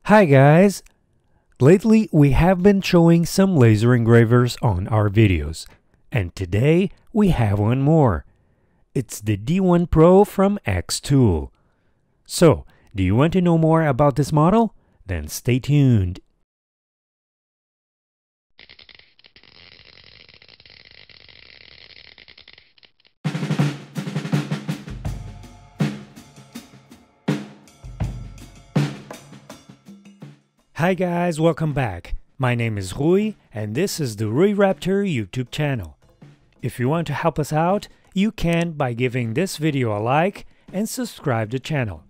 Hi guys! Lately we have been showing some laser engravers on our videos, and today we have one more. It's the D1 Pro from xTool. So, do you want to know more about this model? Then stay tuned. Hi guys, welcome back. My name is Rui and this is the Rui Raptor YouTube channel. If you want to help us out, you can by giving this video a like and subscribe to the channel.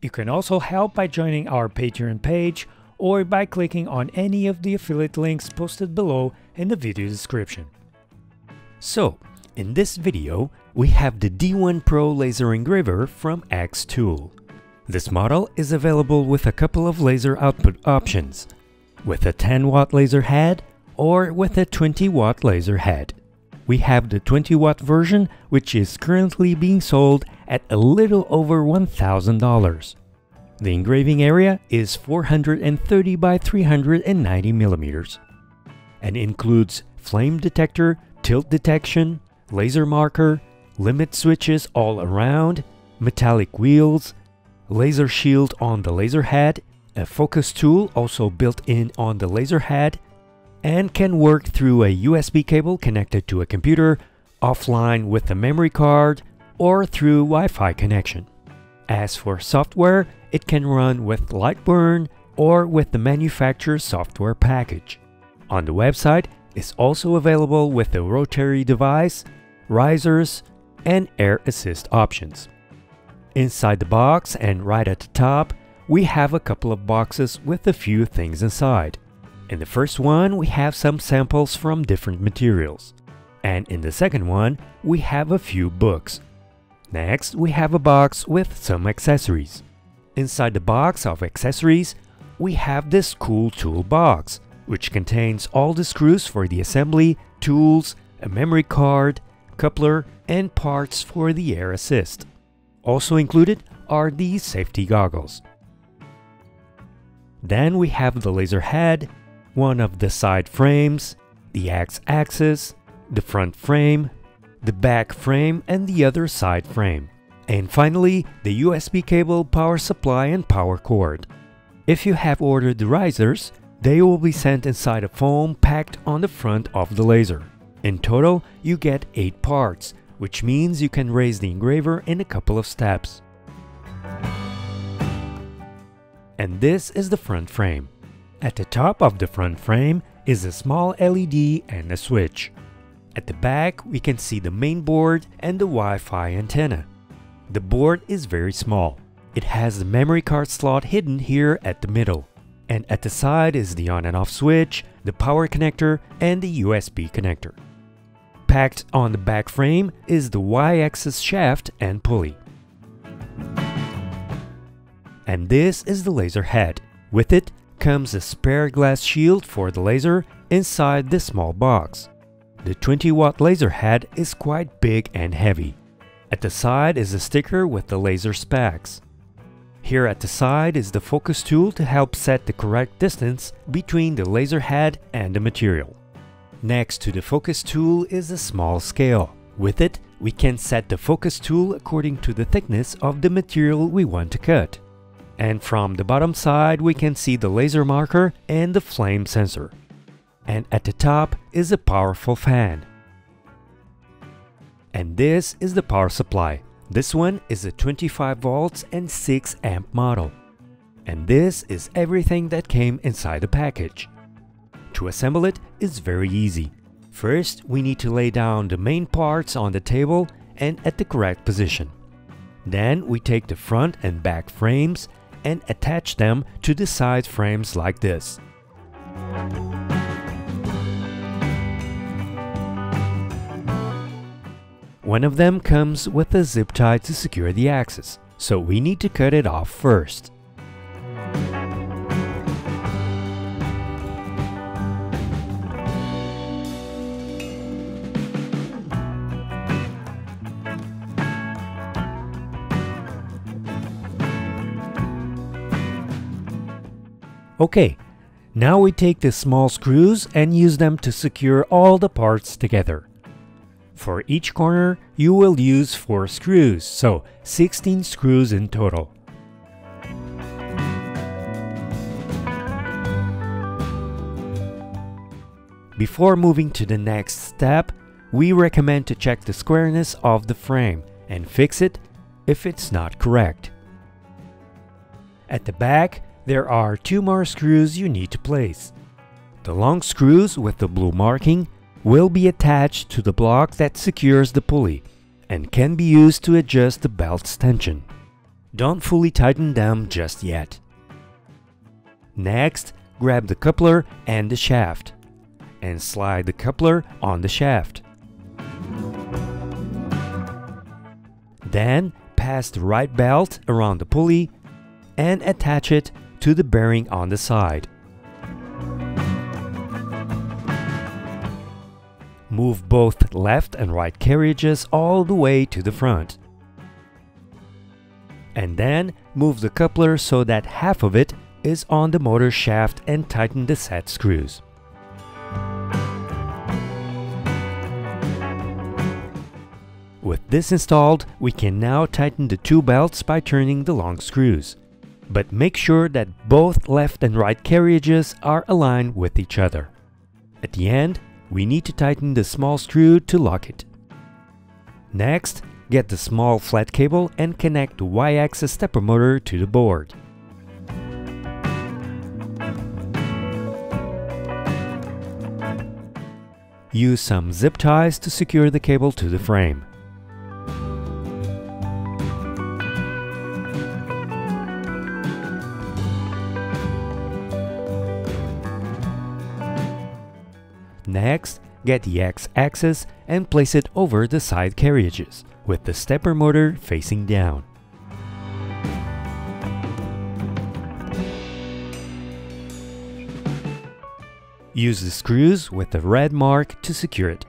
You can also help by joining our Patreon page or by clicking on any of the affiliate links posted below in the video description. So, in this video, we have the D1 Pro laser engraver from xTool. This model is available with a couple of laser output options, with a 10-watt laser head or with a 20-watt laser head. We have the 20-watt version, which is currently being sold at a little over $1,000. The engraving area is 430 by 390 millimeters and includes flame detector, tilt detection, laser marker, limit switches all around, metallic wheels, laser shield on the laser head, a focus tool also built in on the laser head, and can work through a USB cable connected to a computer, offline with a memory card, or through Wi-Fi connection. As for software, it can run with Lightburn or with the manufacturer's software package. On the website, it's also available with a rotary device, risers, and air assist options. Inside the box and right at the top, we have a couple of boxes with a few things inside. In the first one, we have some samples from different materials. And in the second one, we have a few books. Next, we have a box with some accessories. Inside the box of accessories, we have this cool tool box, which contains all the screws for the assembly, tools, a memory card, coupler, and parts for the air assist. Also included are these safety goggles. Then we have the laser head, one of the side frames, the X-axis, the front frame, the back frame and the other side frame. And finally, the USB cable, power supply and power cord. If you have ordered the risers, they will be sent inside a foam packed on the front of the laser. In total, you get 8 parts, which means you can raise the engraver in a couple of steps. And this is the front frame. At the top of the front frame is a small LED and a switch. At the back, we can see the main board and the Wi-Fi antenna. The board is very small. It has the memory card slot hidden here at the middle. And at the side is the on and off switch, the power connector, and the USB connector. Packed on the back frame is the Y-axis shaft and pulley. And this is the laser head. With it comes a spare glass shield for the laser inside this small box. The 20-watt laser head is quite big and heavy. At the side is a sticker with the laser specs. Here at the side is the focus tool to help set the correct distance between the laser head and the material. Next to the focus tool is a small scale. With it, we can set the focus tool according to the thickness of the material we want to cut. And from the bottom side, we can see the laser marker and the flame sensor. And at the top is a powerful fan. And this is the power supply. This one is a 25 volts and 6 amp model. And this is everything that came inside the package. To assemble it is very easy. First, we need to lay down the main parts on the table and at the correct position. Then we take the front and back frames and attach them to the side frames like this. One of them comes with a zip tie to secure the axis, so we need to cut it off first. Okay, now we take the small screws and use them to secure all the parts together. For each corner, you will use 4 screws, so 16 screws in total. Before moving to the next step, we recommend to check the squareness of the frame and fix it if it's not correct. At the back, there are 2 more screws you need to place. The long screws with the blue marking will be attached to the block that secures the pulley and can be used to adjust the belt's tension. Don't fully tighten them just yet. Next, grab the coupler and the shaft, and slide the coupler on the shaft. Then, pass the right belt around the pulley and attach it to the bearing on the side. Move both left and right carriages all the way to the front. And then move the coupler so that half of it is on the motor shaft and tighten the set screws. With this installed, we can now tighten the 2 belts by turning the long screws. But make sure that both left and right carriages are aligned with each other. At the end, we need to tighten the small screw to lock it. Next, get the small flat cable and connect the Y-axis stepper motor to the board. Use some zip ties to secure the cable to the frame. Next, get the X-axis and place it over the side carriages, with the stepper motor facing down. Use the screws with the red mark to secure it.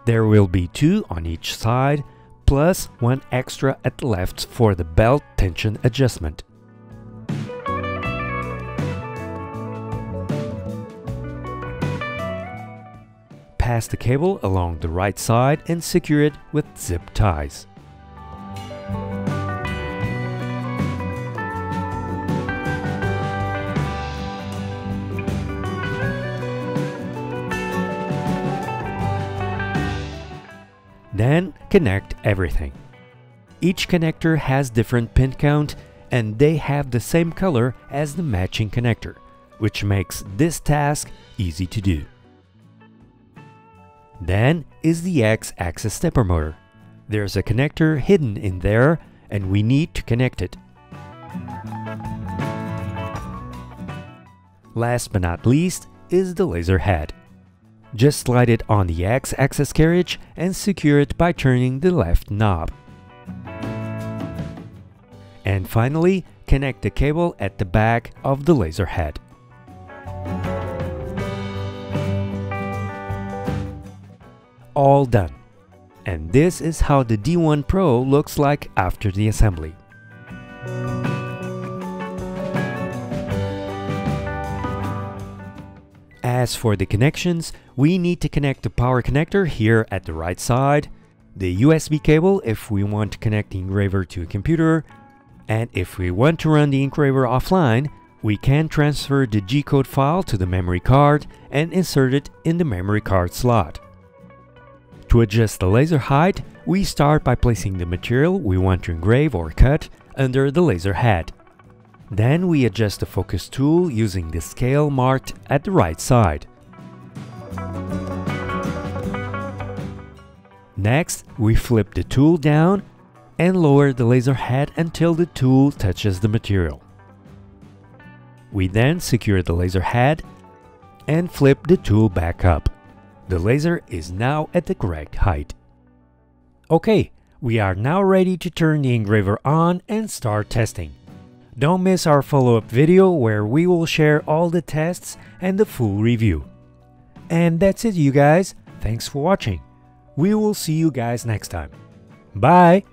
There will be 2 on each side, plus 1 extra at the left for the belt tension adjustment. Pass the cable along the right side and secure it with zip ties. Then connect everything. Each connector has different pin count and they have the same color as the matching connector, which makes this task easy to do. Then is the X-axis stepper motor. There's a connector hidden in there and we need to connect it. Last but not least is the laser head. Just slide it on the X-axis carriage and secure it by turning the left knob. And finally, connect the cable at the back of the laser head. All done. And this is how the D1 Pro looks like after the assembly. As for the connections, we need to connect the power connector here at the right side, the USB cable if we want to connect the engraver to a computer, and if we want to run the engraver offline, we can transfer the G-code file to the memory card and insert it in the memory card slot. To adjust the laser height, we start by placing the material we want to engrave or cut under the laser head. Then we adjust the focus tool using the scale marked at the right side. Next, we flip the tool down and lower the laser head until the tool touches the material. We then secure the laser head and flip the tool back up. The laser is now at the correct height. Okay, we are now ready to turn the engraver on and start testing. Don't miss our follow-up video where we will share all the tests and the full review. And that's it, you guys. Thanks for watching. We will see you guys next time. Bye!